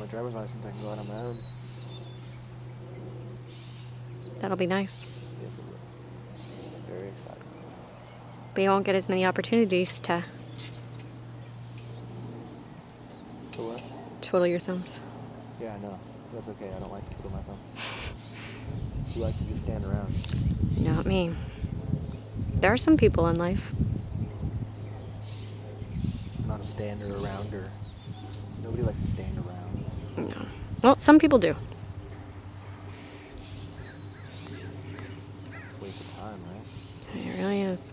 my driver's license, I can go out on my own. That'll be nice. Yes, it will. Very exciting. But you won't get as many opportunities to For what? twiddle your thumbs. Yeah, I know. That's okay. I don't like to twiddle my thumbs. You like to just stand around. Not me. There are some people in life. I'm not a stander arounder. Nobody likes to stand around. No. Well, some people do. It's a waste of time, right? It really is.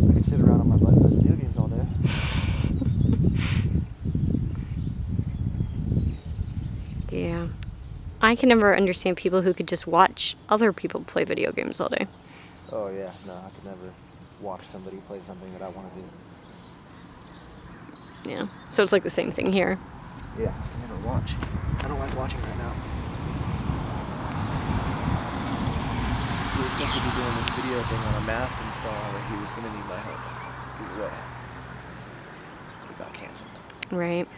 I can sit around on my butt and play video games all day. Yeah. I can never understand people who could just watch other people play video games all day. Oh yeah, no, I could never watch somebody play something that I want to do. Yeah. So it's like the same thing here. Yeah, I can never watch. I don't like watching right now. He was supposed to be doing this video thing on a mast install, and he was going to need my help. Either way. It got canceled. Right.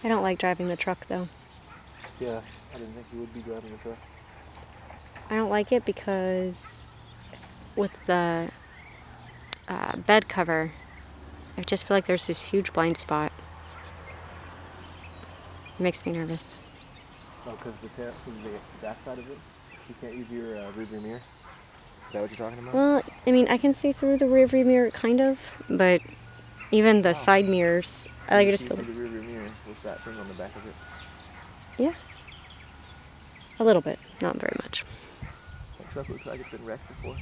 I don't like driving the truck, though. Yeah, I didn't think you would be driving the truck. I don't like it because with the bed cover, I just feel like there's this huge blind spot. It makes me nervous. Oh, because the back side of it? You can't use your rearview mirror? Is that what you're talking about? Well, I mean, I can see through the rearview mirror, kind of, but even the side mirrors, I just feel through like... the rearview mirror with that thing on the back of it. Yeah. A little bit, not very much. That truck looks like it's been wrecked before.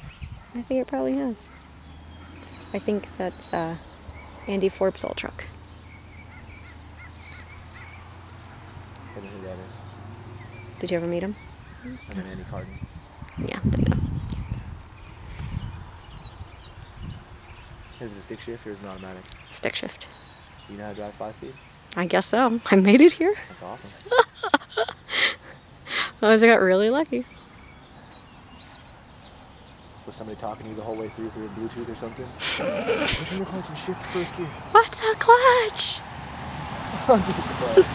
I think it probably has. I think that's Andy Forbes' old truck. I don't know who that is. Did you ever meet him? I mean Andy Carden. Yeah, there you go. Is it a stick shift or is it an automatic? Stick shift. Do you know how to drive 5-speed? I guess so. I made it here. That's awesome. I got really lucky. Was somebody talking to you the whole way through Bluetooth or something? Push in the clutch and shift first gear. What's a clutch? What's a clutch?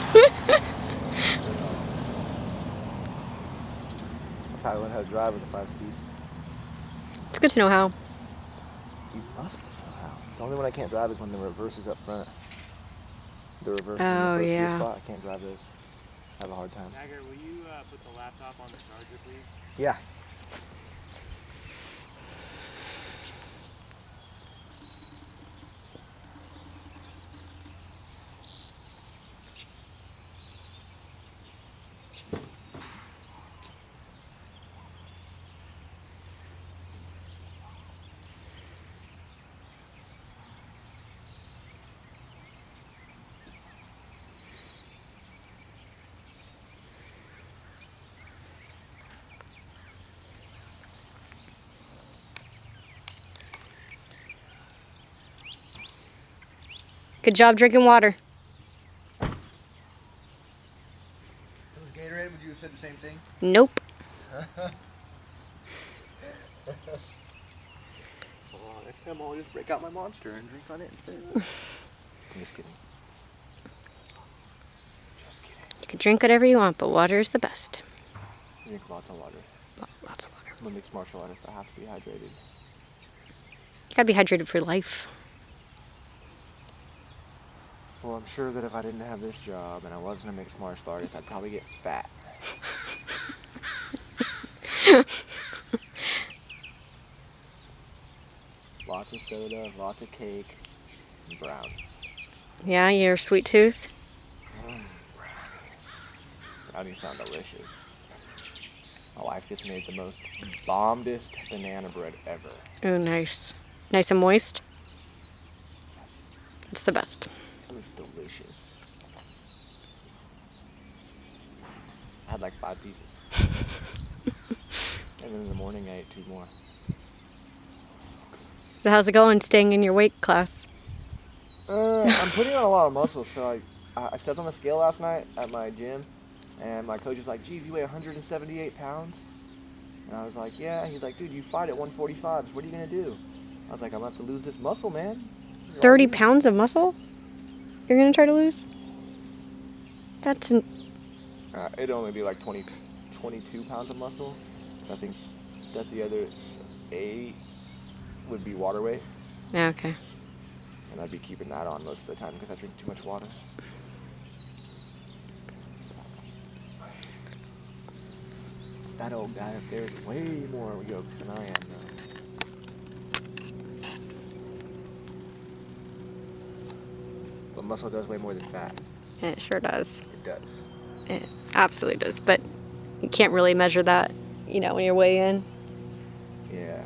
That's how I learned how to drive with a 5-speed. It's good to know how. You must know how. The only one I can't drive is when the reverse is up front. The reverse is in Oh, the first gear yeah. spot. I can't drive those. I have a hard time. Jagger, will you put the laptop on the charger, please? Yeah. Good job drinking water. If it was Gatorade, would you have said the same thing? Nope. Well, next time I'll just break out my Monster and drink on it instead. I'm just kidding. Just kidding. You can drink whatever you want, but water is the best. Drink lots of water. Lots of water. I'm a mixed martial artist. I have to be hydrated. You gotta be hydrated for life. Well, I'm sure that if I didn't have this job and I wasn't a mixed martial artist, I'd probably get fat. Lots of soda, lots of cake, and brownie. Yeah, your sweet tooth. Brownies. Brownies sound delicious. My wife just made the most bombedest banana bread ever. Oh, nice. Nice and moist. It's the best. It was delicious. I had like 5 pieces. And then in the morning I ate 2 more. So how's it going staying in your weight class? I'm putting on a lot of muscle, so I stepped on the scale last night at my gym, and my coach is like, geez, you weigh 178 pounds? And I was like, yeah. He's like, dude, you fight at 145s. What are you going to do? I was like, I'm going to have to lose this muscle, man. 30 pounds of muscle? You're gonna try to lose? That's it'd only be like 22 pounds of muscle. I think that the other 8 would be water weight. yeah, okay. And I'd be keeping that on most of the time because I drink too much water. That old guy up there is way more yoked than I am, though. But muscle does way more than fat. It sure does. It does. It absolutely does. But you can't really measure that, you know, when you're weighing in. Yeah.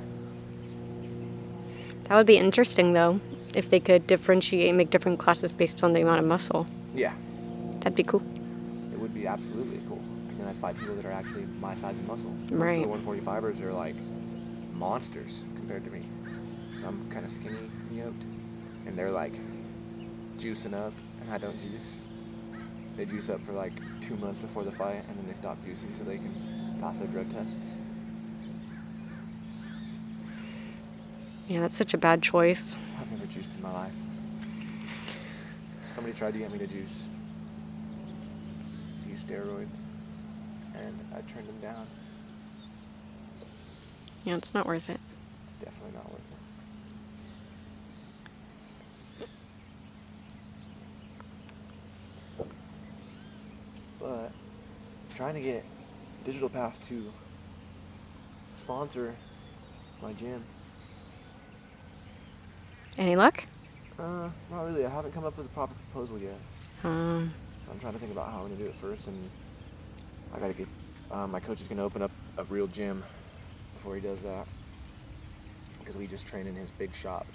That would be interesting, though, if they could differentiate and make different classes based on the amount of muscle. Yeah. That'd be cool. It would be absolutely cool. Because then I'd fight people that are actually my size and muscle. Right. Most of the 145ers are like monsters compared to me. I'm kind of skinny and yoked. And they're like juicing up, and I don't juice. They juice up for like 2 months before the fight, and then they stop juicing so they can pass their drug tests. Yeah, that's such a bad choice. I've never juiced in my life. Somebody tried to get me to use steroids, and I turned them down. Yeah, it's not worth it. Definitely not worth it. But trying to get Digital Path to sponsor my gym. Any luck? Not really. I haven't come up with a proper proposal yet. I'm trying to think about how I'm going to do it first, and I got to get, my coach is going to open up a real gym before he does that, because we just train in his big shop.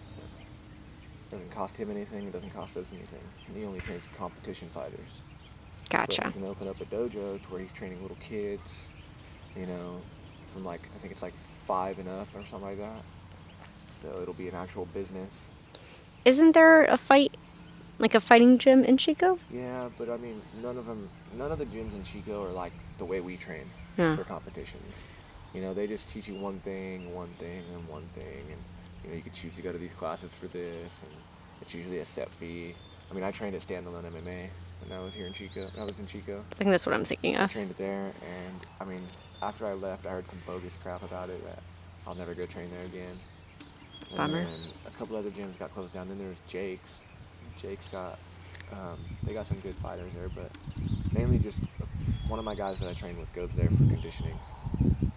So it doesn't cost him anything, it doesn't cost us anything. And he only trains competition fighters. Gotcha. But he's going to open up a dojo to where he's training little kids, you know, from like, I think it's like 5 and up or something like that. So it'll be an actual business. Isn't there a fighting gym in Chico? Yeah, but I mean, none of the gyms in Chico are like the way we train for competitions. You know, they just teach you one thing, and one thing, and you know, you could choose to go to these classes for this, and it's usually a set fee. I mean, I trained at Standalone MMA when I was here in Chico. I was in Chico. I think that's what I'm thinking I of. trained it there, and I mean, after I left, I heard some bogus crap about it that I'll never go train there again. Bummer. And a couple other gyms got closed down. Then there's Jake's. Jake's got, they got some good fighters there, but mainly just one of my guys that I train with goes there for conditioning.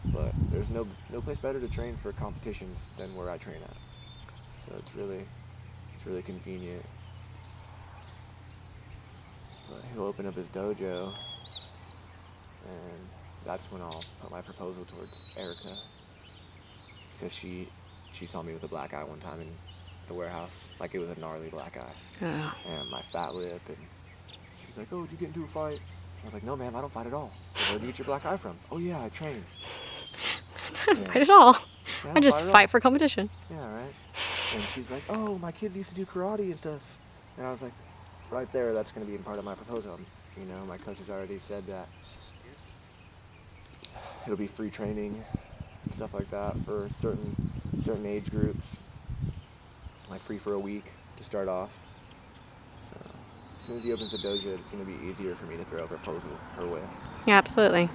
But there's no place better to train for competitions than where I train at. So it's really convenient. But he'll open up his dojo, and that's when I'll put my proposal towards Erica, because she saw me with a black eye one time in the warehouse, like it was a gnarly black eye, and my fat lip, and she's like, "Oh, did you get into a fight?" I was like, "No, ma'am, I don't fight at all." Where do you get your black eye from? "Oh yeah, I train." I don't fight at all. Yeah, I just fight for competition. Yeah, right. And she's like, "Oh, my kids used to do karate and stuff," and I was like, right there, that's going to be part of my proposal. You know, my coach has already said that it'll be free training, and stuff like that for certain age groups, like free for a week to start off. So as soon as he opens a dojo, it's going to be easier for me to throw a proposal her way. Yeah, absolutely.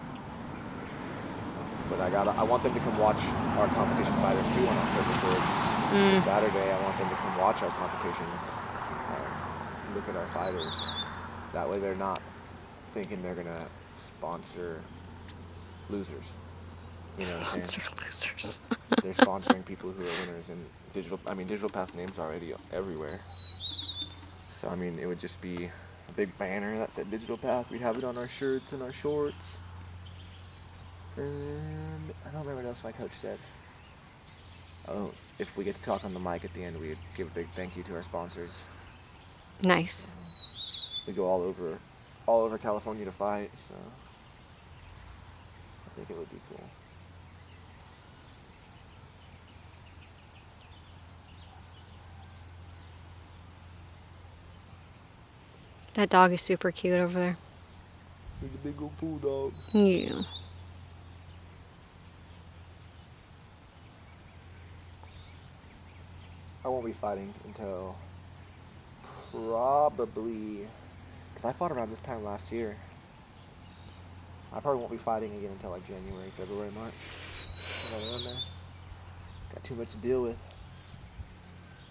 But I want them to come watch our competition fighters too on October 3rd. This Saturday, I want them to come watch our competitions, look at our fighters. That way they're not thinking they're going to sponsor losers. You know what I'm saying? Sponsor losers. They're sponsoring people who are winners, and Digital Pass names are already everywhere. So, I mean, it would just be a big banner that said Digital Path. We'd have it on our shirts and our shorts. And I don't remember what else my coach said. Oh, if we get to talk on the mic at the end, we'd give a big thank you to our sponsors. Nice. We go all over California to fight, so I think it would be cool. That dog is super cute over there. He's a big old bulldog. Yeah. I won't be fighting until probably, because I fought around this time last year. I probably won't be fighting again until like January, February, March. Right around there. Got too much to deal with.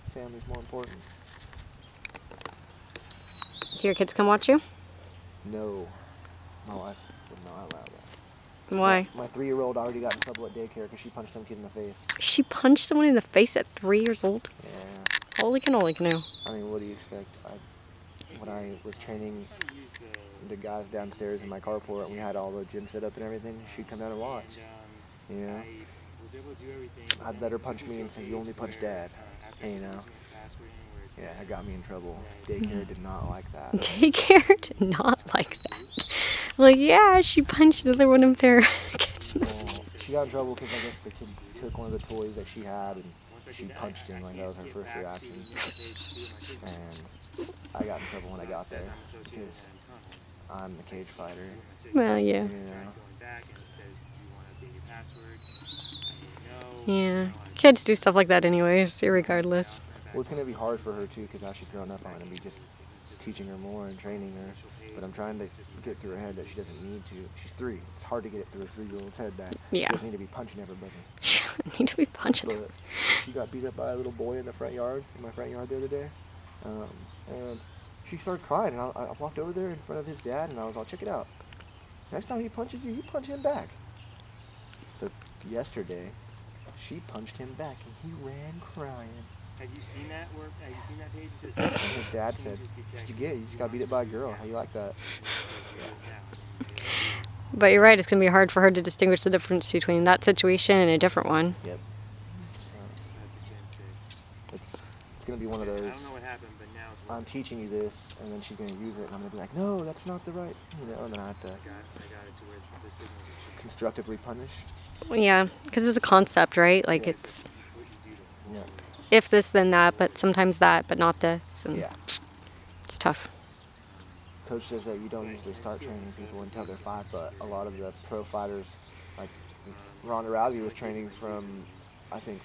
Family's more important. Do your kids come watch you? No, my wife would not allow that. Why? My 3-year-old already got in trouble at daycare because she punched some kid in the face. She punched someone in the face at 3 years old? Yeah. Holy cannoli canoe. I mean, what do you expect? When I was training the guys downstairs in my carport and we had all the gym set up and everything, she'd come down and watch. You know? I'd let her punch me and say, "You only punch Dad." You know? Yeah, that got me in trouble. Daycare did not like that. Daycare did not like that. Like, yeah, she punched another one of their kids in the Well, she got in trouble because I guess the kid took one of the toys that she had and she punched him. Like, that was her first reaction. And I got in trouble when I got there because I'm the cage fighter. Well, yeah. You know? Yeah. Kids do stuff like that anyways, irregardless. Well, it's going to be hard for her too because now she's grown up. I'm going to be just teaching her more and training her. But I'm trying to get through her head that she doesn't need to. She's 3. It's hard to get it through a 3-year-old's head that Yeah. she doesn't need to be punching everybody. She doesn't need to be punching. But she got beat up by a little boy in my front yard the other day. And she started crying. And I walked over there in front of his dad and I was all, "Check it out. Next time he punches you, you punch him back." So yesterday, she punched him back and he ran crying. Have you seen that work? Have you seen that page? It says, And his dad said, "What'd you get? You just got beat up by a girl. How you like that?" But you're right, it's going to be hard for her to distinguish the difference between that situation and a different one. Yep. It's going to be one of I those, don't know what happened, but now it's I'm teaching you this, and then she's going to use it, and I'm going to be like, "No, that's not the right," you know, and then I have to I got it to where the signals are showing. constructively punish. Well, yeah, because it's a concept, right? Like, Yeah. it's What you do to Yeah. if this, then that, but sometimes that, but not this. And Yeah. it's tough. Coach says that you don't usually start training people until they're 5, but a lot of the pro fighters, like Ronda Rousey was training from, I think,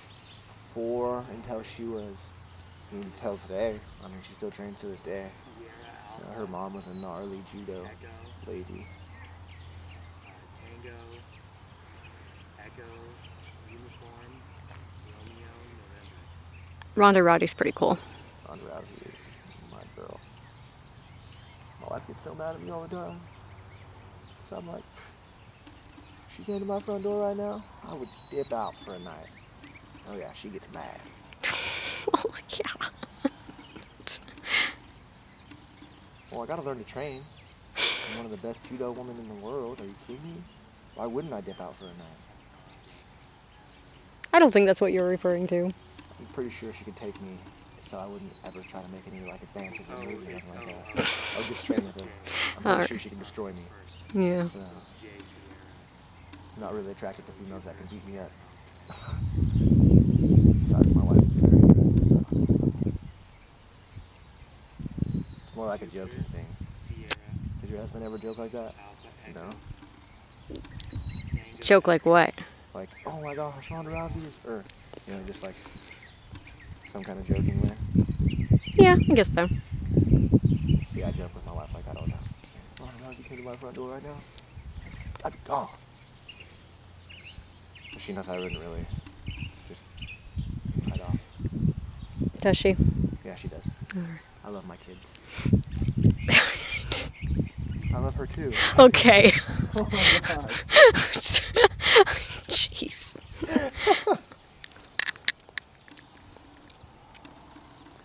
4 until she was, until today. I mean, she still trains to this day. So her mom was a gnarly judo lady. Tango, Echo, Uniform, Romeo, November. Ronda Rousey's pretty cool. Ronda Rousey is my girl. My wife gets so mad at me all the time. So I'm like, if she came to my front door right now, I would dip out for a night. Oh yeah, she gets mad. Oh, yeah. Well, I gotta learn to train. I'm one of the best judo women in the world. Are you kidding me? Why wouldn't I dip out for a night? I don't think that's what you're referring to. I'm pretty sure she could take me, so I wouldn't ever try to make any like advances or moves or anything like that. I would just train with her. I'm pretty sure she could destroy me. Yeah. So, I'm not really attracted to females that can beat me up. Besides, my wife is very good. So. It's more like a joking thing. Did your husband ever joke like that? No. Joke like what? like, oh my gosh, Ronda Rousey is, or, you know, just like some kind of joking way. Yeah, I guess so. Yeah, I joke with my wife like that all the time. Ronda Rousey came to my front door right now. I'd be gone. But she knows I wouldn't really just fight off. Does she? Yeah, she does. Alright. I love my kids. I love her too. Okay. Oh my god. Jeez.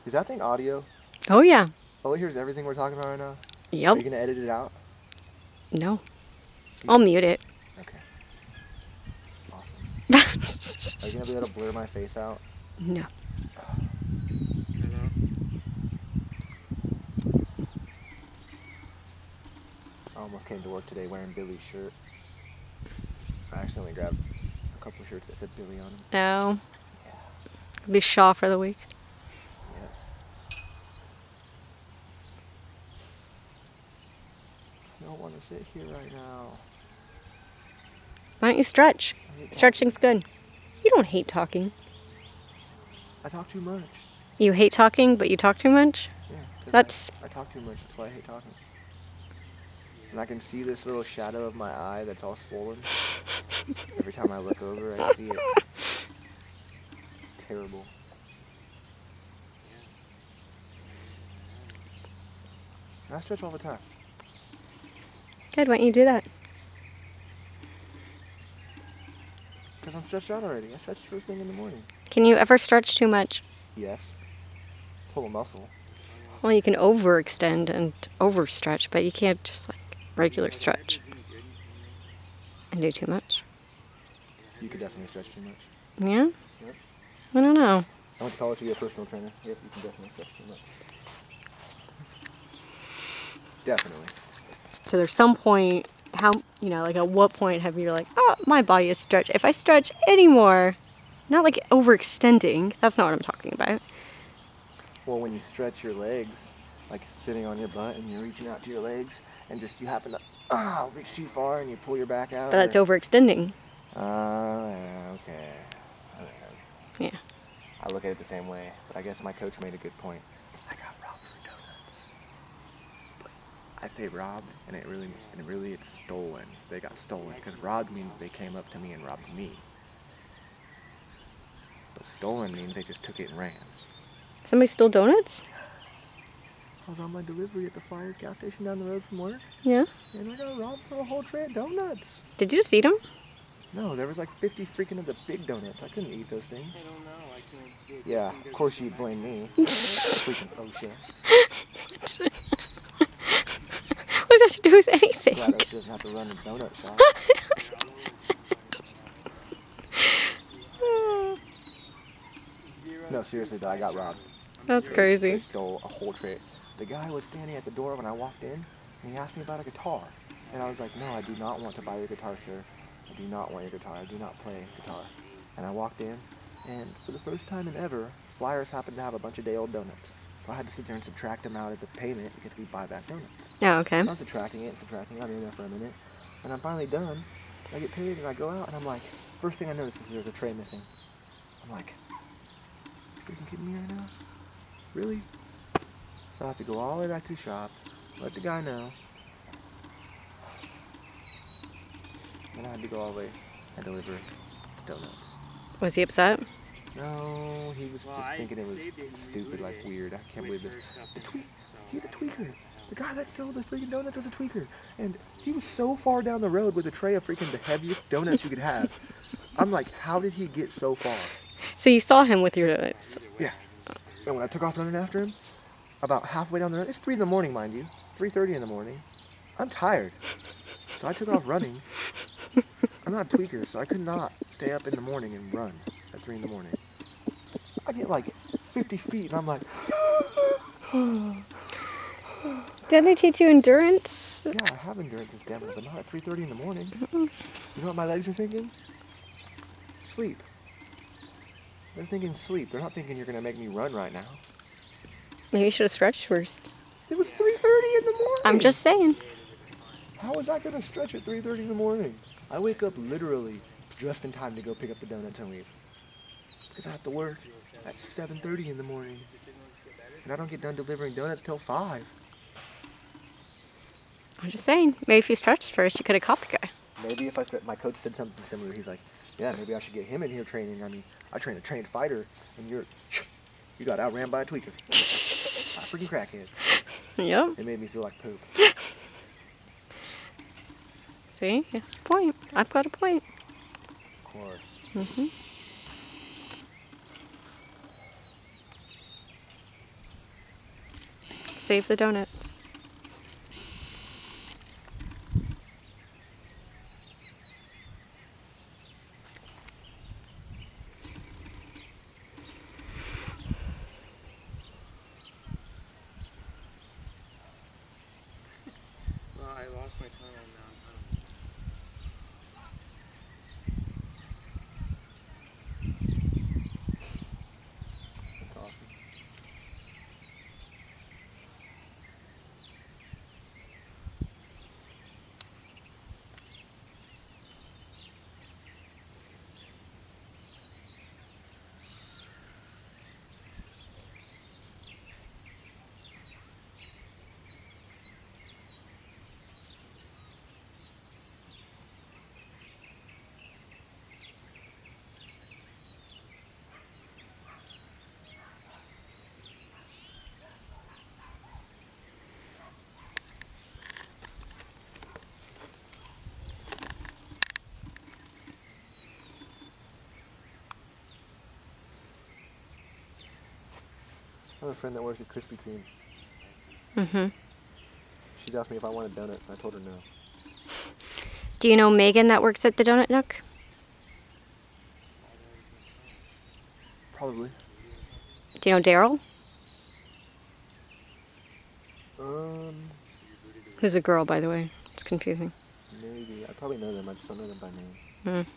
Is that thing audio? Oh yeah. Oh, it hears everything we're talking about right now? Are Yep. you gonna edit it out? No. I'll mute it. Okay. Awesome. Are you gonna be able to blur my face out? No. Hello? I almost came to work today wearing Billy's shirt. I accidentally grabbed a couple of shirts that said Billy on them. No. Yeah. Be Shaw for the week. Yeah. I don't want to sit here right now. Why don't you stretch? I hate talking. Stretching's good. You don't hate talking. I talk too much. You hate talking, but you talk too much? Yeah. 'Cause That's... I talk too much. That's why I hate talking. And I can see this little shadow of my eye that's all swollen. Every time I look over, I see it. It's terrible. And I stretch all the time. Good, why don't you do that? Because I'm stretched out already. I stretch first thing in the morning. Can you ever stretch too much? Yes. Pull a muscle. Well, you can overextend and overstretch, but you can't just like regular stretch and do too much. You could definitely stretch too much. Yeah? Yep. I don't know. I went to college to be a personal trainer. Yep, you can definitely stretch too much. Definitely. So there's some point, how, you know, like at what point have you like, oh, my body is stretched. If I stretch anymore, not like overextending, that's not what I'm talking about. Well, when you stretch your legs, like sitting on your butt and you're reaching out to your legs, and just you happen to reach too far and you pull your back out. But that's overextending. Yeah, okay. That makes sense. Yeah. I look at it the same way, but I guess my coach made a good point. I got robbed for donuts. But I say robbed, and it really it's stolen. They got stolen, because robbed means they came up to me and robbed me. But stolen means they just took it and ran. Somebody stole donuts? I was on my delivery at the Flyers gas station down the road from work, Yeah. and I got robbed for a whole tray of donuts. Did you just eat them? No, there was like 50 freaking of the big donuts. I couldn't eat those things. I don't know. I can't do it. Yeah, of course you'd blame me. Freaking OSHA. What does that have to do with anything? Glad OSHA doesn't have to run a donut shop. No, seriously though, I got robbed. That's They crazy. stole a whole tray. The guy was standing at the door when I walked in, and he asked me about a guitar. And I was like, no, I do not want to buy your guitar, sir. I do not want your guitar. I do not play guitar. And I walked in, and for the first time in ever, Flyers happened to have a bunch of day-old donuts. So I had to sit there and subtract them out of the payment because we buy back donuts. Oh, okay. I was subtracting it. I'm in there for a minute, and I'm finally done. I get paid, and I go out, and I'm like, first thing I notice is there's a tray missing. I'm like, you freaking kidding me right now? Really? So I have to go all the way back to the shop, let the guy know. Then I had to go all the way and deliver donuts. Was he upset? No, he was Well, just I thinking it was saved it and stupid, rebooted like it. weird. I can't believe this. The tweet. He's a tweaker. The guy that stole the freaking donuts was a tweaker. And he was so far down the road with a tray of freaking the heaviest donuts you could have. I'm like, how did he get so far? So you saw him with your donuts. Yeah. And when I took off running after him, about halfway down the road, it's 3 in the morning, mind you. 3:30 in the morning. I'm tired. So I took off running. I'm not a tweaker, so I could not stay up in the morning and run at 3 in the morning. I get like 50 feet and I'm like, Didn't they teach you endurance? yeah, I have endurance and stamina, but not at 3:30 in the morning. You know what my legs are thinking? Sleep. They're thinking sleep. They're not thinking you're going to make me run right now. Maybe you should have stretched first. It was 3:30 in the morning. I'm just saying. How was I going to stretch at 3:30 in the morning? I wake up literally just in time to go pick up the donuts and leave. Because I have to work at 7:30 in the morning. And I don't get done delivering donuts till 5. I'm just saying, maybe if you stretched first, you could have caught the guy. Maybe if I start, my coach said something similar. He's like, yeah, maybe I should get him in here training. I mean, I train a trained fighter, and you got outran by a tweaker. A freaking crackhead. Yep. It made me feel like poop. See, that's a point. I've got a point. Of course. Mm-hmm. Save the donuts. Well, I lost my tongue on Mount That's awesome. I have a friend that works at Krispy Kreme. Mm-hmm. She's asked me if I wanted donuts, and I told her no. Do you know Megan that works at the Donut Nook? Probably. Do you know Daryl? Who's a girl, by the way. It's confusing. Maybe. I probably know them. I just don't know them by name. Mm.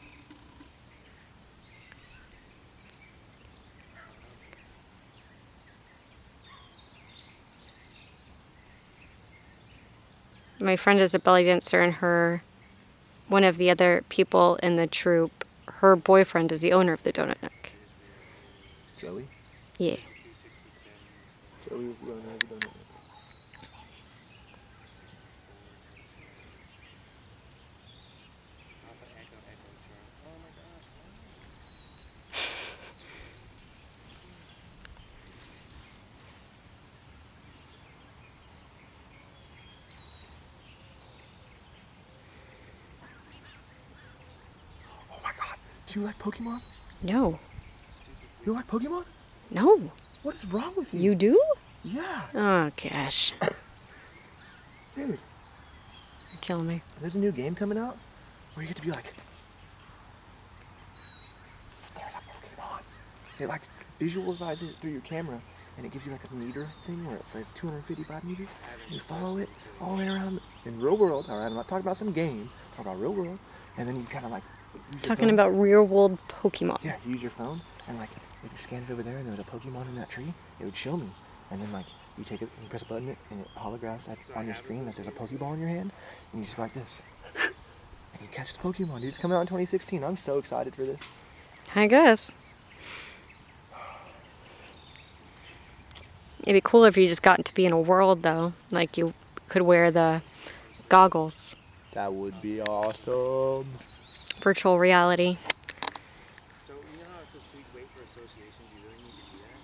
My friend is a belly dancer, and one of the other people in the troupe, her boyfriend is the owner of the Donut Nook. Joey? Yeah. 267. Joey is the owner of the donut nook. 64. Alpha Echo Echo Charles. Oh my gosh, wow. Oh my god. Do you like Pokemon? No. You like Pokemon? No. What is wrong with you? You do? Yeah. Oh, gosh. Dude, You're killing me. there's a new game coming out where you get to be like, there's a Pokemon. It like visualizes it through your camera, and it gives you like a meter thing where it says 255 meters. And you follow it all the way around in real world. All right, I'm not talking about some game. I'm talking about real world. And then you kind of like use your Talking phone. about real world Pokemon. Yeah, you use your phone, and like if you scan it over there and there's a Pokemon in that tree, it would show me. And then like you take it and you press a button, and it holographs that on your screen that there's a Pokeball in your hand, and you just go like this. And you catch the Pokemon, dude. It's coming out in 2016. I'm so excited for this. I guess. It'd be cool if you just got to be in a world, though. Like, you could wear the goggles. That would be awesome. Virtual reality. So, you know how it says please wait for association? Do you really need to do that?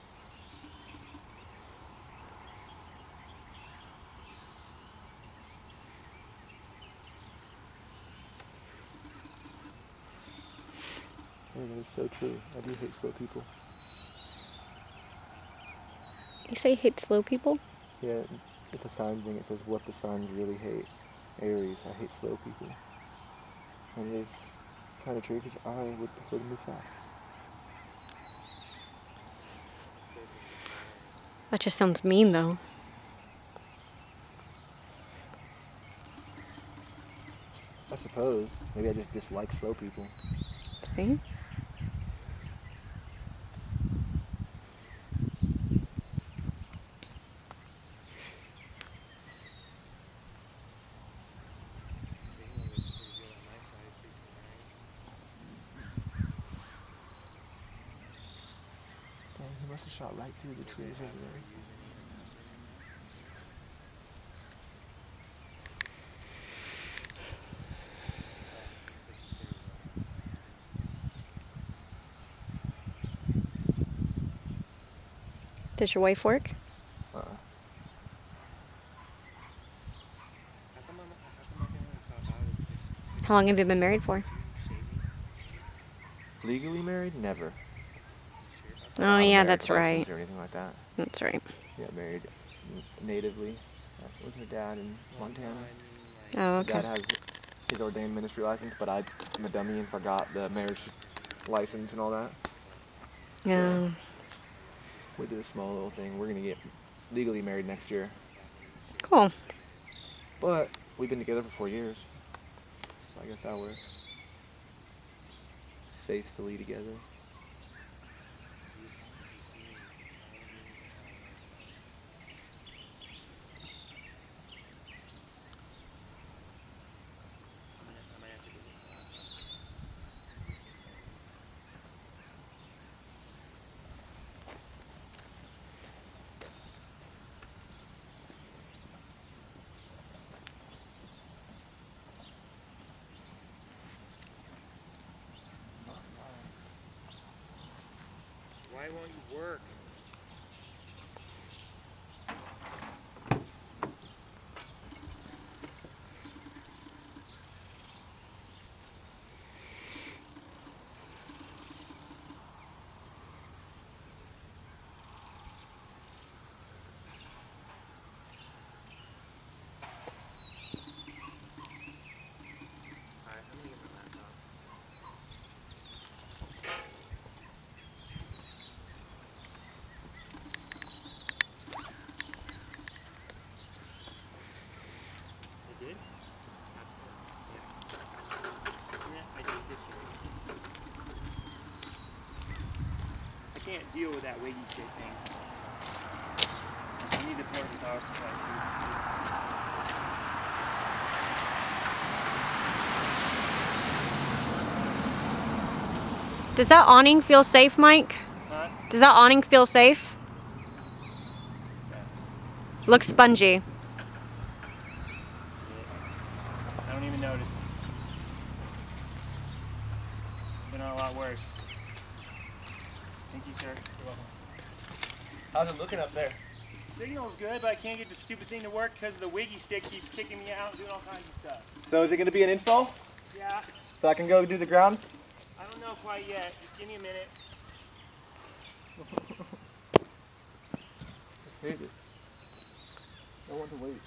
Yeah, that is so true. I do hate slow people. You say hate slow people? Yeah, it's a sign thing. It says what the signs really hate. Aries, I hate slow people. And it is kind of true because I would prefer to move fast. It says it's a fire. That just sounds mean, though. I suppose. Maybe I just dislike slow people. See? Signal looks pretty good on my side, 69. must have shot right through the Does it trees have over her there. username and password? Oh, does she say Does your wife work? Uh-uh. How come I can only top out at 6? How long have you been married for? Did you shade me? Legally married? Never. You sure about I that? don't Oh have a yeah, marriage that's right. license or anything like that. That's right. Yeah, married natively with her dad in Well, no, Montana. I mean like. Oh, My okay. dad has his ordained ministry license, but I'm a dummy and forgot the marriage license and all that. Yeah. We did a small little thing. We're gonna get legally married next year. Cool. But we've been together for 4 years. So I guess that works. Faithfully together. You see me calling me on my phone. I might have to go get my laptop. Why won't you work? Alright, I'm gonna get my laptop. I did? Yeah, I did disconnect. I can't deal with that wiggy stick thing. I need the port of the power supply too. Does that awning feel safe, Mike? Huh? Does that awning feel safe? Yeah. Looks spongy. I don't even notice. It's been a lot worse. Thank you, sir. You're welcome. How's it looking up there? Signal's good, but I can't get the stupid thing to work because the wiggy stick keeps kicking me out and doing all kinds of stuff. So is it going to be an install? Yeah. So I can go do the ground? I don't know quite yet. Just give me a minute. Here's it. I want to wait.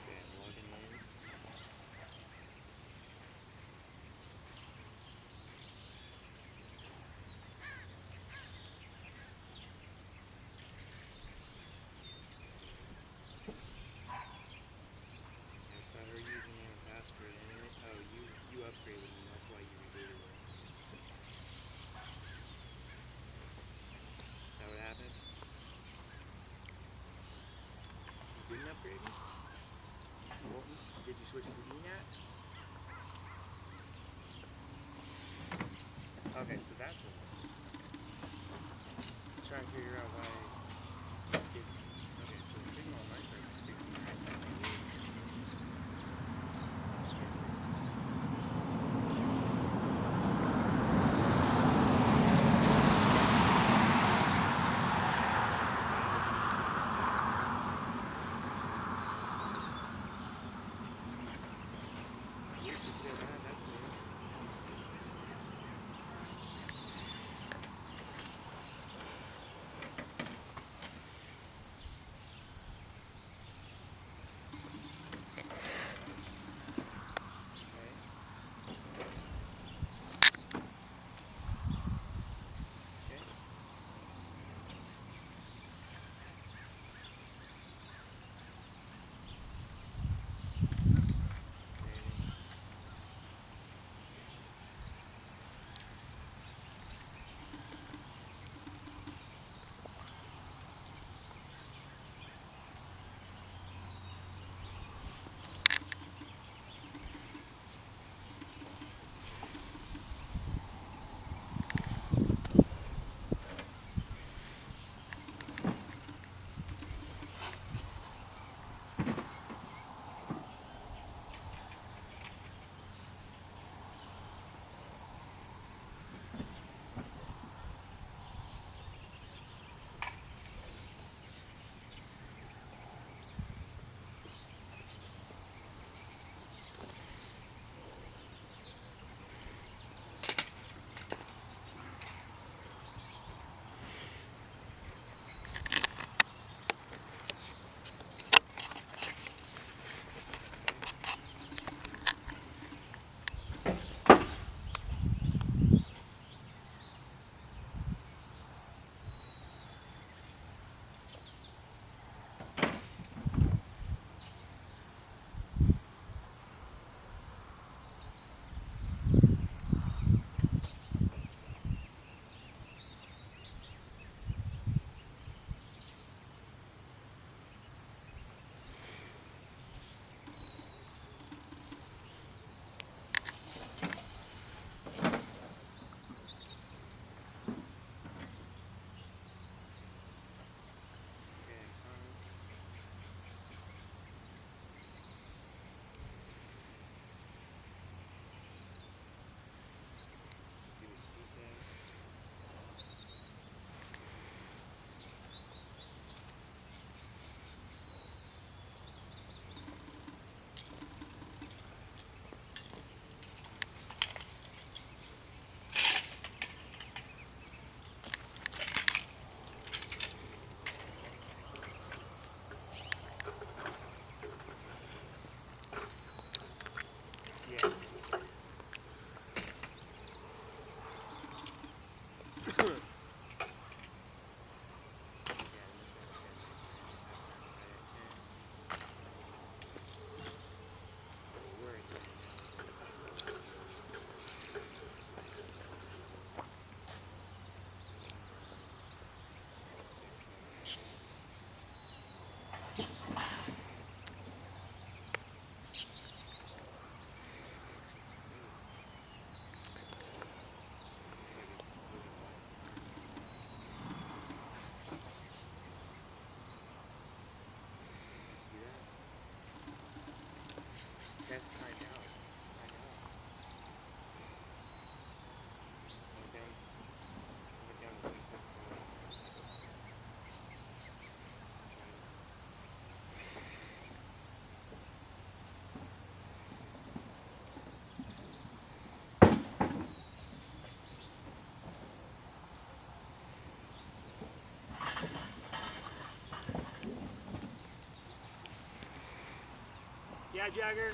Okay, I'm logging in. That's not her username and password anyway. Oh, you upgraded and that's why you rebooted it. Is that what happened? You didn't upgrade me? Did you switch to DNAT? Okay, so that's what it is. I'm trying to figure out why it's getting... Okay, so the signal on my side is 69, 78. Yeah, Jagger.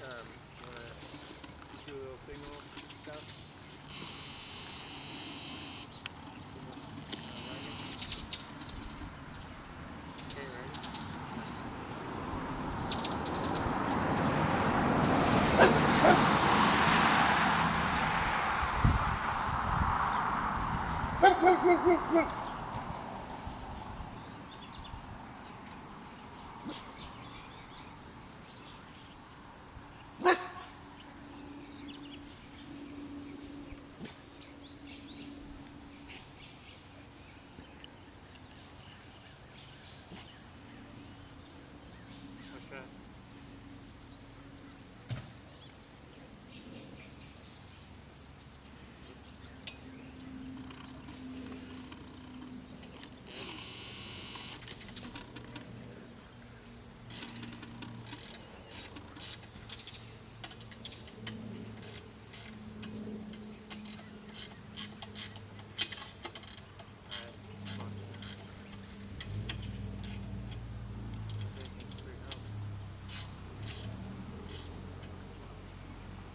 You wanna do a little signal stuff? Signal, wagon. Okay, ready? What's that?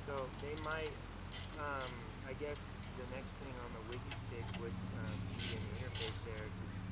So they might, I guess the next thing on the wiki stick would be an interface there to